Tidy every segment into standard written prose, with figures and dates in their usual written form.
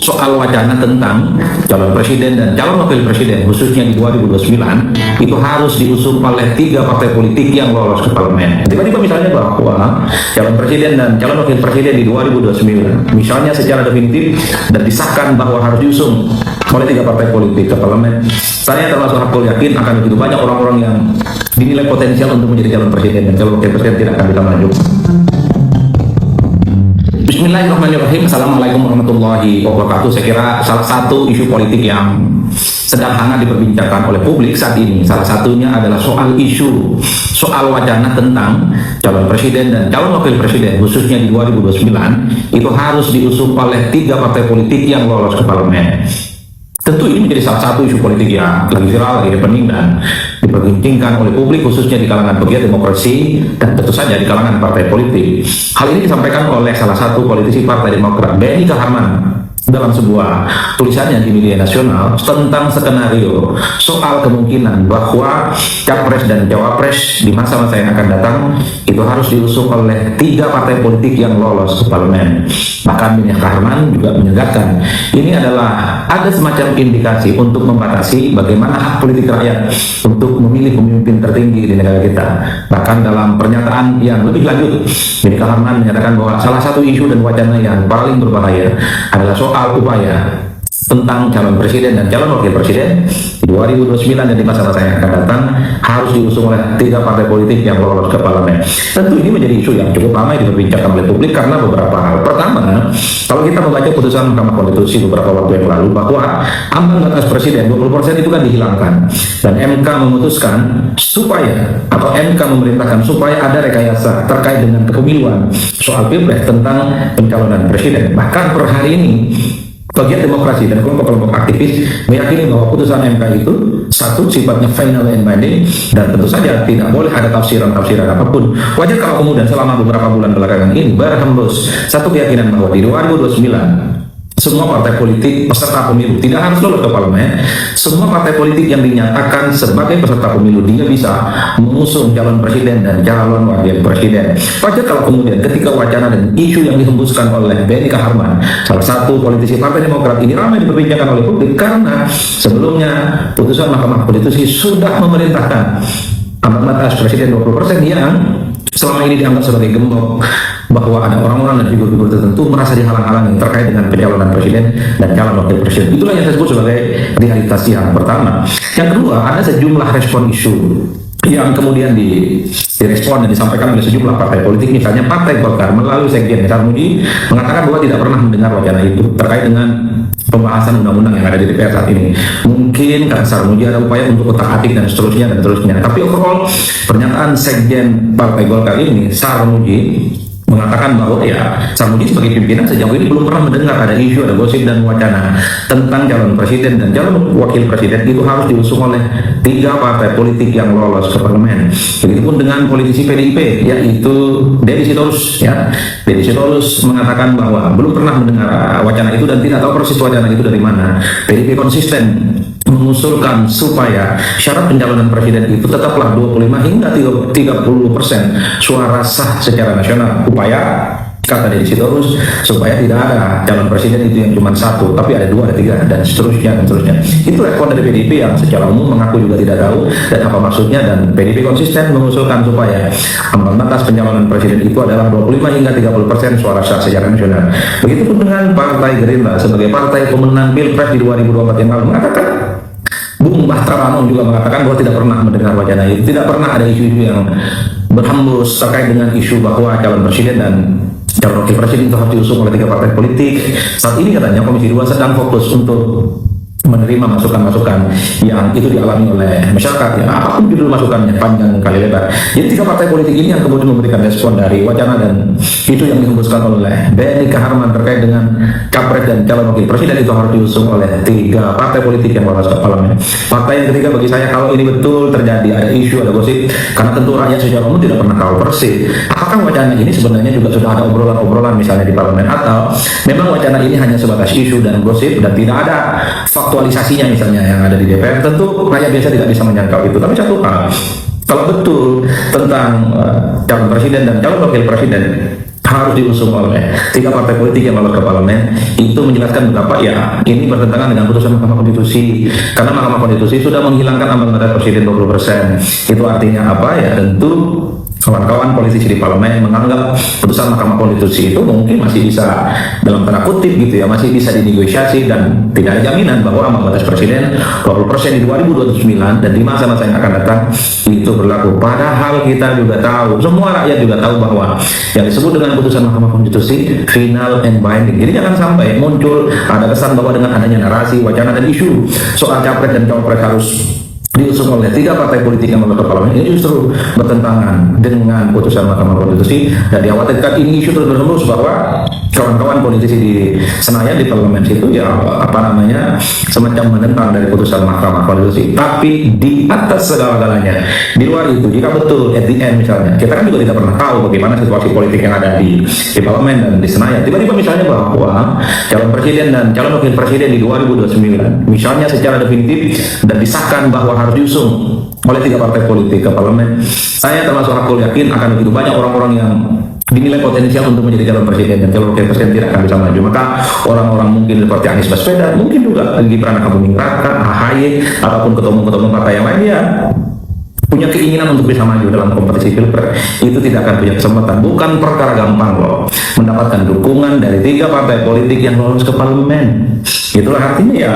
soal wacana tentang calon presiden dan calon wakil presiden khususnya di 2029 itu harus diusung oleh 3 partai politik yang lolos ke parlemen. Tiba-tiba misalnya bahwa calon presiden dan calon wakil presiden di 2029 misalnya secara definitif dan disahkan bahwa harus diusung oleh 3 partai politik ke parlemen, saya termasuk hakul yakin akan begitu banyak orang-orang yang dinilai potensial untuk menjadi calon presiden dan calon wakil presiden tidak akan bisa maju. Bismillahirrahmanirrahim. Assalamualaikum warahmatullahi wabarakatuh. Saya kira salah satu isu politik yang sedang hangat diperbincangkan oleh publik saat ini, salah satunya adalah soal wacana tentang calon presiden dan calon wakil presiden khususnya di 2029 itu harus diusung oleh 3 partai politik yang lolos ke parlemen. Tentu ini menjadi salah satu isu politik yang lagi viral, lagi happening dan diperbincangkan oleh publik khususnya di kalangan pegiat demokrasi dan tentu saja di kalangan partai politik. Hal ini disampaikan oleh salah satu politisi Partai Demokrat, Benny Kaharman, dalam sebuah tulisannya di media nasional tentang skenario soal kemungkinan bahwa capres dan cawapres di masa-masa yang akan datang itu harus diusung oleh 3 partai politik yang lolos ke parlemen. Bahkan Benny Kaharman juga menegaskan ini adalah ada semacam indikasi untuk membatasi bagaimana hak politik rakyat untuk memilih pemimpin tertinggi di negara kita. Bahkan dalam pernyataan yang lebih lanjut, Benny Kaharman menyatakan bahwa salah satu isu dan wacana yang paling berbahaya adalah soal upaya tentang calon presiden dan calon wakil presiden di 2029 dan di masa-masa yang akan datang harus diusung oleh 3 partai politik yang lolos ke parlemen. Tentu ini menjadi isu yang cukup ramai diperbincangkan oleh publik karena beberapa hal. Pertama, kalau kita membaca putusan Mahkamah Konstitusi beberapa waktu yang lalu bahwa ambang batas presiden 20% itu kan dihilangkan dan MK memutuskan supaya atau MK memerintahkan supaya ada rekayasa terkait dengan kepemiluan soal pilpres tentang pencalonan presiden. Bahkan per hari ini pegiat demokrasi dan kelompok-kelompok aktivis meyakini bahwa putusan MK itu satu sifatnya final and binding dan tentu saja tidak boleh ada tafsiran-tafsiran apapun. Wajar kalau kemudian selama beberapa bulan belakangan ini berhembus satu keyakinan bahwa di 2029 semua partai politik peserta pemilu tidak harus lolos ke parlemen. Semua partai politik yang dinyatakan sebagai peserta pemilu dia bisa mengusung calon presiden dan calon wakil presiden. Wajar kalau kemudian ketika wacana dan isu yang dihembuskan oleh Benny Kaharman, salah satu politisi Partai Demokrat ini ramai diperbincangkan oleh publik karena sebelumnya putusan Mahkamah Konstitusi sudah memerintahkan ambang batas presiden 20% yang selama ini dianggap sebagai gembok bahwa ada orang-orang dan figur-figur tertentu merasa dihalang-halangi terkait dengan pencalonan presiden dan calon wakil presiden. Itulah yang saya sebut sebagai realitas yang pertama. Yang kedua, ada sejumlah respon isu yang kemudian direspon dan disampaikan oleh sejumlah partai politik. Misalnya Partai Golkar melalui Sekjen Sarmuji mengatakan bahwa tidak pernah mendengar wacana itu terkait dengan pembahasan undang-undang yang ada di DPR saat ini. Mungkin kata Sarmuji ada upaya untuk otak-atik dan seterusnya. Tapi overall pernyataan Sekjen Partai Golkar ini, Sarmuji, mengatakan bahwa ya Sarmuji sebagai pimpinan sejauh ini belum pernah mendengar ada isu, ada gosip dan wacana tentang calon presiden dan calon wakil presiden itu harus diusung oleh 3 partai politik yang lolos ke parlemen. Begitupun dengan politisi PDIP yaitu Deddy Sitorus ya. Deddy Sitorus mengatakan bahwa belum pernah mendengar wacana itu dan tidak tahu persis wacana itu dari mana. PDIP konsisten mengusulkan supaya syarat pencalonan presiden itu tetaplah 25 hingga 30% suara sah secara nasional. Upaya, kata Deddy Sitorus, supaya tidak ada calon presiden itu yang cuma 1, tapi ada 2, ada 3 dan seterusnya. Itu respon dari PDIP yang secara umum mengaku juga tidak tahu dan apa maksudnya, dan PDIP konsisten mengusulkan supaya ambang batas pencalonan presiden itu adalah 25 hingga 30% suara sah secara nasional. Begitupun dengan Partai Gerindra sebagai partai pemenang Pilpres di 2024 yang lalu mengatakan, Bung Bahtera Ramon juga mengatakan bahwa tidak pernah mendengar wacana itu, tidak pernah ada isu-isu yang berhembus terkait dengan isu bahwa calon presiden dan calon wakil presiden itu harus diusung oleh 3 partai politik. Saat ini katanya Komisi 2 sedang fokus untuk menerima masukan-masukan yang itu dialami oleh masyarakat ya, apapun judul masukannya panjang kali lebar. Jadi 3 partai politik ini yang kemudian memberikan respon dari wacana dan itu yang dihembuskan oleh Benny Kaharman terkait dengan capres dan calon wakil presiden itu harus diusung oleh 3 partai politik yang lolos ke parlemen. Fakta yang ketiga bagi saya, kalau ini betul terjadi ada isu, ada gosip, karena tentu rakyat secara umum tidak pernah tahu persis apakah wacana ini sebenarnya juga sudah ada obrolan-obrolan misalnya di parlemen, atau memang wacana ini hanya sebatas isu dan gosip dan tidak ada faktualisasinya misalnya yang ada di DPR. Tentu rakyat biasa tidak bisa menyangkal itu. Tapi satu hal, kalau betul tentang calon presiden dan calon wakil presiden harus diusung oleh 3 partai politik yang lolos ke parlemen. Itu menjelaskan betapa ya ini bertentangan dengan putusan Mahkamah Konstitusi, karena Mahkamah Konstitusi sudah menghilangkan ambang batas presiden 20%. Itu artinya apa ya? Tentu kawan-kawan politisi di parlemen menganggap putusan Mahkamah Konstitusi itu mungkin masih bisa dalam tanda kutip gitu ya, masih bisa dinegosiasi dan tidak ada jaminan bahwa ambang batas presiden 20% di 2029 dan di masa-masa yang akan datang itu berlaku. Padahal kita juga tahu, semua rakyat juga tahu bahwa yang disebut dengan putusan Mahkamah Konstitusi final and binding. Jadi jangan sampai muncul ada kesan bahwa dengan adanya narasi, wacana dan isu soal capres dan cawapres harus diusung oleh 3 partai politik yang lolos ke parlemen, ini justru bertentangan dengan putusan Mahkamah Konstitusi, dan dikhawatirkan ini isu terus-menerus bahwa kawan-kawan politisi di Senayan di parlemen itu ya apa namanya semacam menentang dari putusan Mahkamah Konstitusi. Tapi di atas segala-galanya, di luar itu, jika betul at the end misalnya, kita kan juga tidak pernah tahu bagaimana situasi politik yang ada di parlemen dan di Senayan. Tiba-tiba misalnya bahwa calon presiden dan calon wakil presiden di 2029 misalnya secara definitif dan disahkan bahwa harus diusung oleh 3 partai politik ke parlemen, saya termasuk aku yakin akan begitu banyak orang-orang yang dinilai potensial untuk menjadi calon presiden dan calon wakil presiden tidak akan bisa maju. Maka orang-orang mungkin seperti Anies Baswedan, mungkin juga Gibran Rakabuming Raka, AHY, ataupun ketua-ketua partai yang lain ya punya keinginan untuk bisa maju dalam kompetisi pilpres, itu tidak akan punya kesempatan. Bukan perkara gampang loh mendapatkan dukungan dari 3 partai politik yang lolos ke parlemen. Itulah artinya ya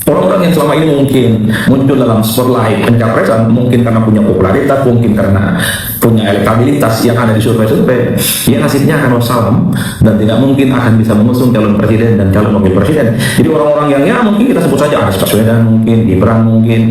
orang-orang yang selama ini mungkin muncul dalam spotlight pencapresan, mungkin karena punya popularitas, mungkin karena punya elektabilitas yang ada di survei-survei, ya nasibnya akan wassalam dan tidak mungkin akan bisa mengusung calon presiden dan calon wakil presiden. Jadi orang-orang yang ya mungkin kita sebut saja Anies Baswedan, mungkin Gibran, mungkin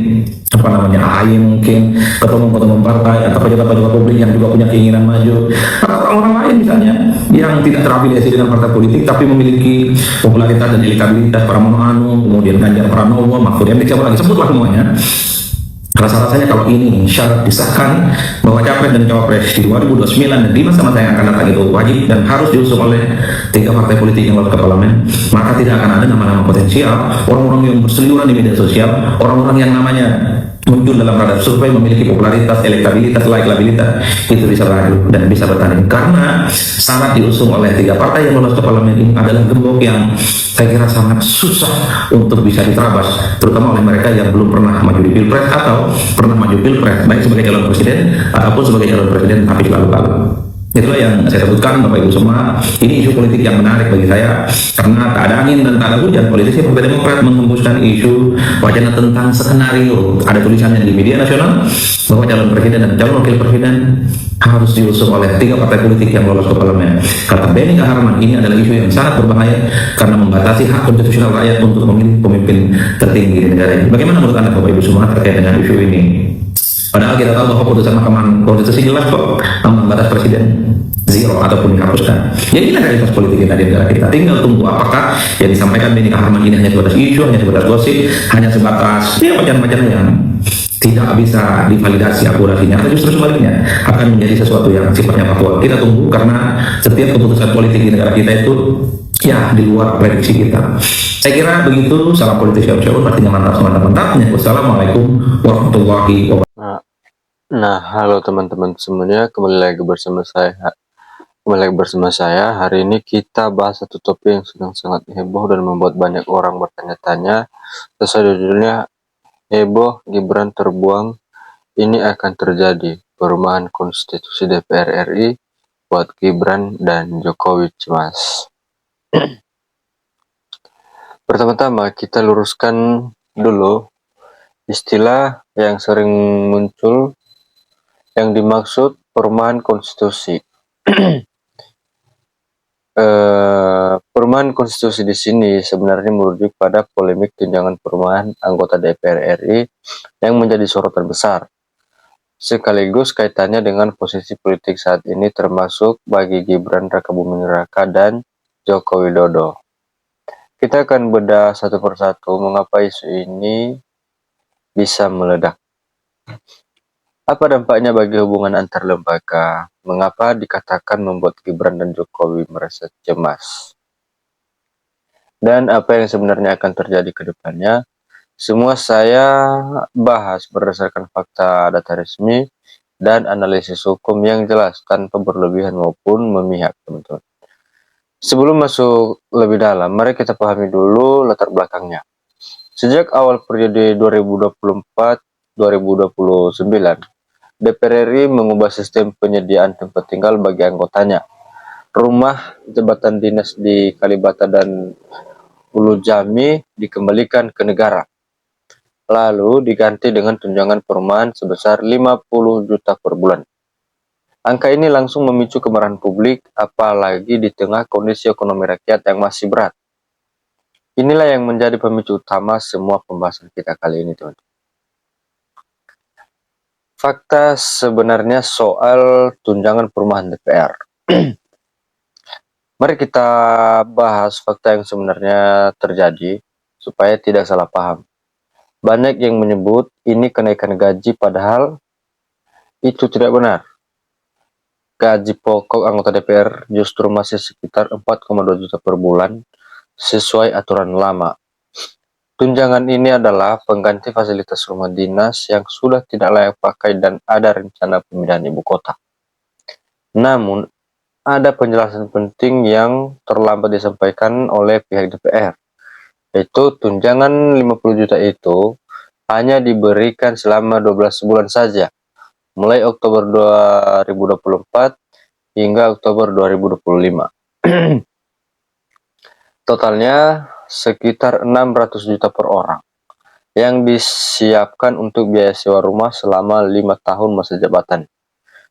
apa namanya AHY, mungkin ketua-ketua partai atau pejabat-pejabat publik yang juga punya keinginan maju, atau orang-orang lain misalnya yang tidak terafiliasi dengan partai politik tapi memiliki popularitas dan elektabilitas, Pramono Anung, kemudian Ganjar Pranowo, Mahfud MD, siapa lagi, sebutlah semuanya. Rasa-rasanya kalau ini syarat disahkan bahwa capres dan cawapres di 2029 dan di masa-masa yang akan datang itu wajib dan harus diusung oleh 3 partai politik yang lolos ke parlemen, maka tidak akan ada nama-nama potensial, orang-orang yang berseliweran di media sosial, orang-orang yang namanya muncul dalam radar survei memiliki popularitas, elektabilitas, likabilitas, itu bisa maju dan bisa bertanding, karena syarat diusung oleh 3 partai yang lolos ke parlemen ini adalah gembok yang saya kira sangat susah untuk bisa diterabas, terutama oleh mereka yang belum pernah maju di pilpres atau pernah maju pilpres baik sebagai calon presiden ataupun sebagai calon presiden tapi lalu-lalu. Itulah yang saya sebutkan Bapak Ibu semua. Ini isu politik yang menarik bagi saya karena tak ada angin dan tak ada hujan. Politisi Partai Demokrat menghembuskan isu wacana tentang skenario. Ada tulisannya di media nasional bahwa calon presiden dan calon wakil presiden harus diusung oleh 3 partai politik yang lolos ke parlemen. Kata Benny Kaharman, ini adalah isu yang sangat berbahaya karena membatasi hak konstitusional rakyat untuk memilih pemimpin tertinggi di negara ini. Bagaimana menurut Anda Bapak Ibu semua terkait dengan isu ini? Padahal kita tahu bahwa putusan Mahkamah Konstitusi jelas kok ambang batas presiden zero ataupun dihapuskan. Ya ini realitas politik kita di negara kita. Tinggal tunggu apakah yang disampaikan Benny Kaharman ini hanya sebatas isu, hanya sebatas gosip, hanya sebatas ya wacana-wacana yang tidak bisa divalidasi akurasinya, atau justru sebaliknya akan menjadi sesuatu yang sifatnya faktual. Kita tunggu karena setiap keputusan politik di negara kita itu ya di luar prediksi kita. Saya kira begitu. Salam politik siap-siap, artinya mantap-mantapnya. Wassalamualaikum warahmatullahi wabarakatuh. Nah, halo teman-teman semuanya, kembali lagi bersama saya. Hari ini kita bahas satu topik yang sedang sangat heboh dan membuat banyak orang bertanya-tanya. Sesuai judulnya, heboh Gibran terbuang, ini akan terjadi. Perubahan konstitusi DPR RI buat Gibran dan Jokowi cemas. Pertama-tama kita luruskan dulu istilah yang sering muncul yang dimaksud perubahan konstitusi. Perubahan konstitusi di sini sebenarnya merujuk pada polemik tunjangan perubahan anggota DPR RI yang menjadi sorotan besar, sekaligus kaitannya dengan posisi politik saat ini termasuk bagi Gibran Rakabuming Raka dan Joko Widodo. Kita akan bedah satu persatu mengapa isu ini bisa meledak. Apa dampaknya bagi hubungan antar lembaga? Mengapa dikatakan membuat Gibran dan Jokowi merasa cemas? Dan apa yang sebenarnya akan terjadi ke depannya? Semua saya bahas berdasarkan fakta data resmi dan analisis hukum yang jelas tanpa berlebihan maupun memihak, teman-teman. Sebelum masuk lebih dalam, mari kita pahami dulu latar belakangnya. Sejak awal periode 2024-2029, DPR RI mengubah sistem penyediaan tempat tinggal bagi anggotanya. Rumah jabatan dinas di Kalibata dan Ulu Jami dikembalikan ke negara, lalu diganti dengan tunjangan perumahan sebesar 50 juta per bulan. Angka ini langsung memicu kemarahan publik, apalagi di tengah kondisi ekonomi rakyat yang masih berat. Inilah yang menjadi pemicu utama semua pembahasan kita kali ini, teman-teman. Fakta sebenarnya soal tunjangan perumahan DPR. Mari kita bahas fakta yang sebenarnya terjadi supaya tidak salah paham. Banyak yang menyebut ini kenaikan gaji, padahal itu tidak benar. Gaji pokok anggota DPR justru masih sekitar 4,2 juta per bulan sesuai aturan lama. Tunjangan ini adalah pengganti fasilitas rumah dinas yang sudah tidak layak pakai dan ada rencana pemindahan ibu kota. Namun, ada penjelasan penting yang terlambat disampaikan oleh pihak DPR, yaitu tunjangan 50 juta itu hanya diberikan selama 12 bulan saja, mulai Oktober 2024 hingga Oktober 2025. Totalnya sekitar 600 juta per orang yang disiapkan untuk biaya sewa rumah selama 5 tahun masa jabatan.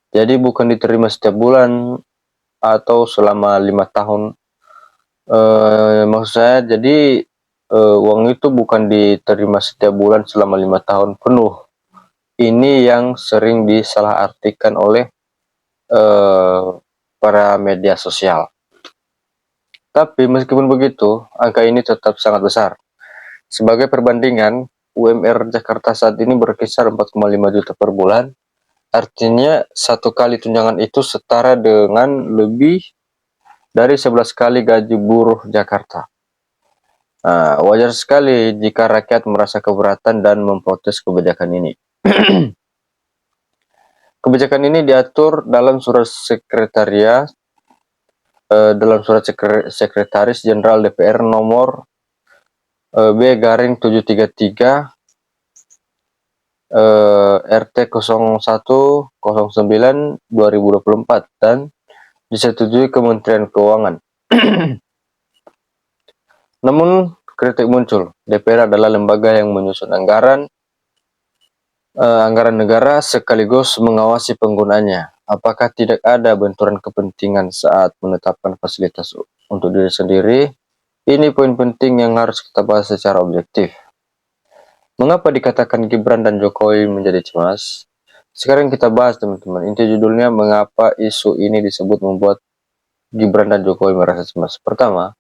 Jadi bukan diterima setiap bulan atau selama 5 tahun. Maksud saya, jadi uang itu bukan diterima setiap bulan selama 5 tahun penuh. Ini yang sering disalahartikan oleh para media sosial. Tapi meskipun begitu, angka ini tetap sangat besar. Sebagai perbandingan, UMR Jakarta saat ini berkisar 4,5 juta per bulan. Artinya satu kali tunjangan itu setara dengan lebih dari 11 kali gaji buruh Jakarta. Nah, wajar sekali jika rakyat merasa keberatan dan memprotes kebijakan ini. Kebijakan ini diatur dalam surat Sekretaris Jenderal DPR nomor B/733 RT 0109/2024 dan disetujui Kementerian Keuangan. Namun kritik muncul. DPR adalah lembaga yang menyusun anggaran negara sekaligus mengawasi penggunaannya. Apakah tidak ada benturan kepentingan saat menetapkan fasilitas untuk diri sendiri? Ini poin penting yang harus kita bahas secara objektif. Mengapa dikatakan Gibran dan Jokowi menjadi cemas? Sekarang kita bahas, teman-teman. Inti judulnya, mengapa isu ini disebut membuat Gibran dan Jokowi merasa cemas. Pertama,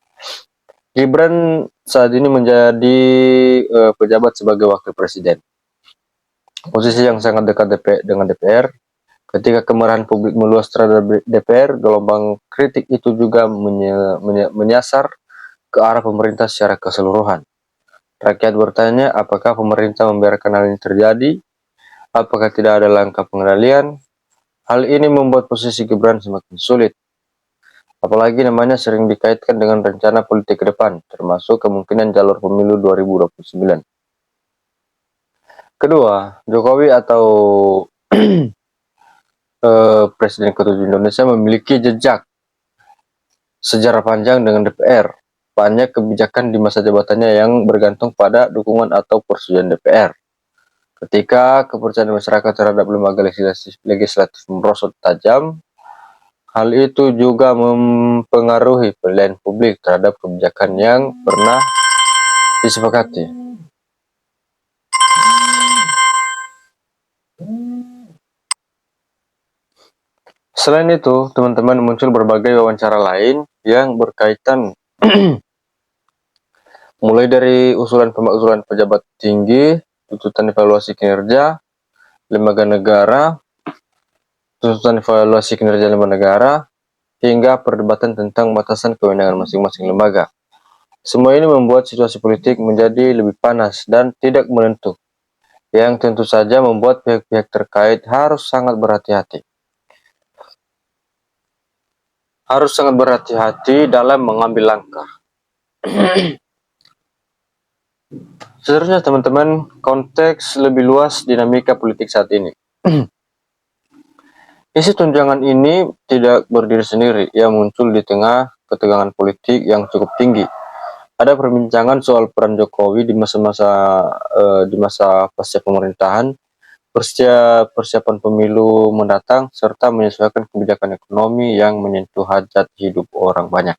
Gibran saat ini menjadi pejabat sebagai wakil presiden. Posisi yang sangat dekat dengan DPR. Ketika kemarahan publik meluas terhadap DPR, gelombang kritik itu juga menyasar ke arah pemerintah secara keseluruhan. Rakyat bertanya, apakah pemerintah membiarkan hal ini terjadi? Apakah tidak ada langkah pengendalian? Hal ini membuat posisi Gibran semakin sulit. Apalagi namanya sering dikaitkan dengan rencana politik ke depan, termasuk kemungkinan jalur pemilu 2029. Kedua, Jokowi atau Presiden ke-7 Indonesia memiliki jejak sejarah panjang dengan DPR. Banyak kebijakan di masa jabatannya yang bergantung pada dukungan atau persetujuan DPR. Ketika kepercayaan masyarakat terhadap lembaga legislatif merosot tajam, hal itu juga mempengaruhi penilaian publik terhadap kebijakan yang pernah disepakati. Selain itu, teman-teman, muncul berbagai wawancara lain yang berkaitan mulai dari usulan pemakzulan pejabat tinggi, tuntutan evaluasi kinerja lembaga negara, hingga perdebatan tentang batasan kewenangan masing-masing lembaga. Semua ini membuat situasi politik menjadi lebih panas dan tidak menentu. yang tentu saja membuat pihak-pihak terkait harus sangat berhati-hati. Harus sangat berhati-hati dalam mengambil langkah. Seterusnya teman-teman, konteks lebih luas dinamika politik saat ini. Isi tunjangan ini tidak berdiri sendiri, ia muncul di tengah ketegangan politik yang cukup tinggi. Ada perbincangan soal peran Jokowi di masa pasca pemerintahan, persiapan pemilu mendatang, serta menyesuaikan kebijakan ekonomi yang menyentuh hajat hidup orang banyak.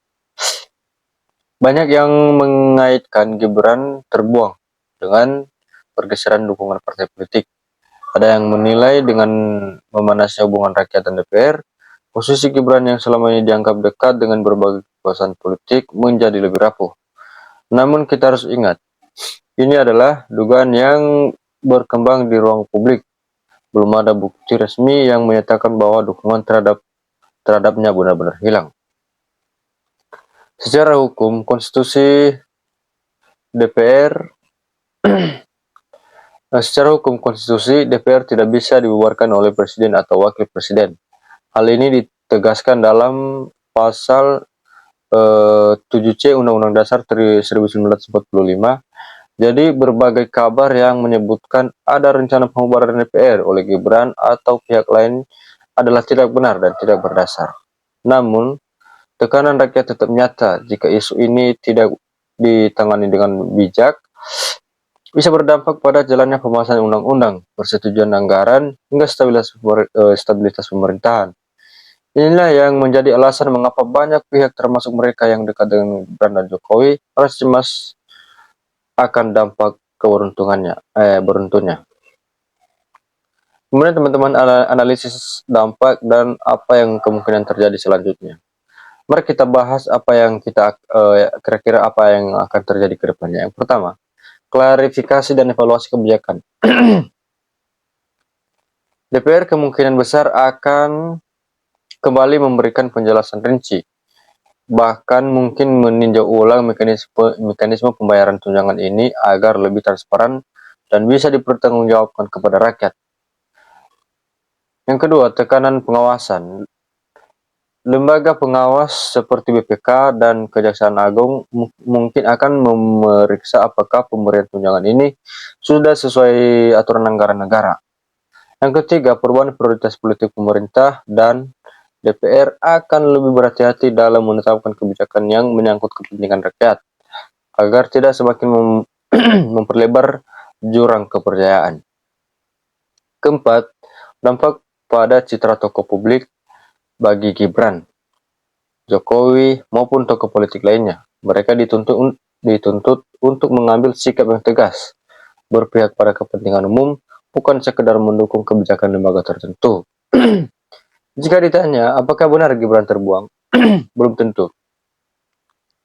Banyak yang mengaitkan Gibran terbuang dengan pergeseran dukungan partai politik. Ada yang menilai dengan memanasnya hubungan rakyat dan DPR, posisi Gibran yang selama ini dianggap dekat dengan berbagai kekuasaan politik menjadi lebih rapuh. Namun kita harus ingat, ini adalah dugaan yang berkembang di ruang publik. Belum ada bukti resmi yang menyatakan bahwa dukungan terhadapnya benar-benar hilang. Secara hukum, konstitusi DPR tidak bisa dibubarkan oleh presiden atau wakil presiden. Hal ini ditegaskan dalam pasal 7C Undang-Undang Dasar 1945. Jadi berbagai kabar yang menyebutkan ada rencana pembubaran DPR oleh Gibran atau pihak lain adalah tidak benar dan tidak berdasar. Namun, tekanan rakyat tetap nyata. Jika isu ini tidak ditangani dengan bijak, bisa berdampak pada jalannya pembahasan undang-undang, persetujuan anggaran, hingga stabilitas pemerintahan. Inilah yang menjadi alasan mengapa banyak pihak termasuk mereka yang dekat dengan Gibran dan Jokowi harus cemas akan dampak beruntunnya. Kemudian teman-teman analisis dampak dan apa yang kemungkinan terjadi selanjutnya. Mari kita bahas apa yang kira-kira apa yang akan terjadi ke depannya. Yang pertama, klarifikasi dan evaluasi kebijakan. DPR kemungkinan besar akan kembali memberikan penjelasan rinci, bahkan mungkin meninjau ulang mekanisme pembayaran tunjangan ini agar lebih transparan dan bisa dipertanggungjawabkan kepada rakyat. Yang kedua, tekanan pengawasan. Lembaga pengawas seperti BPK dan Kejaksaan Agung mungkin akan memeriksa apakah pemberian tunjangan ini sudah sesuai aturan anggaran negara. Yang ketiga, perubahan prioritas politik pemerintah dan DPR akan lebih berhati-hati dalam menetapkan kebijakan yang menyangkut kepentingan rakyat, agar tidak semakin memperlebar jurang kepercayaan. Keempat, dampak pada citra tokoh publik bagi Gibran, Jokowi, maupun tokoh politik lainnya. Mereka dituntut untuk mengambil sikap yang tegas, berpihak pada kepentingan umum, bukan sekedar mendukung kebijakan lembaga tertentu. Jika ditanya, apakah benar Gibran terbuang? Belum tentu.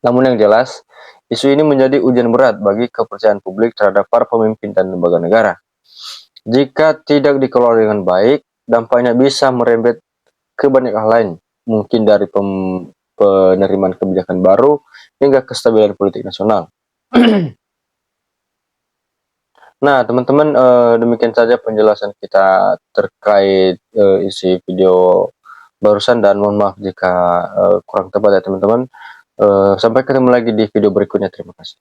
Namun yang jelas, isu ini menjadi ujian berat bagi kepercayaan publik terhadap para pemimpin dan lembaga negara. Jika tidak dikelola dengan baik, dampaknya bisa merembet ke banyak hal lain, mungkin dari penerimaan kebijakan baru hingga kestabilan politik nasional. Nah, teman-teman, demikian saja penjelasan kita terkait isi video barusan, dan mohon maaf jika kurang tepat ya teman-teman. Sampai ketemu lagi di video berikutnya. Terima kasih.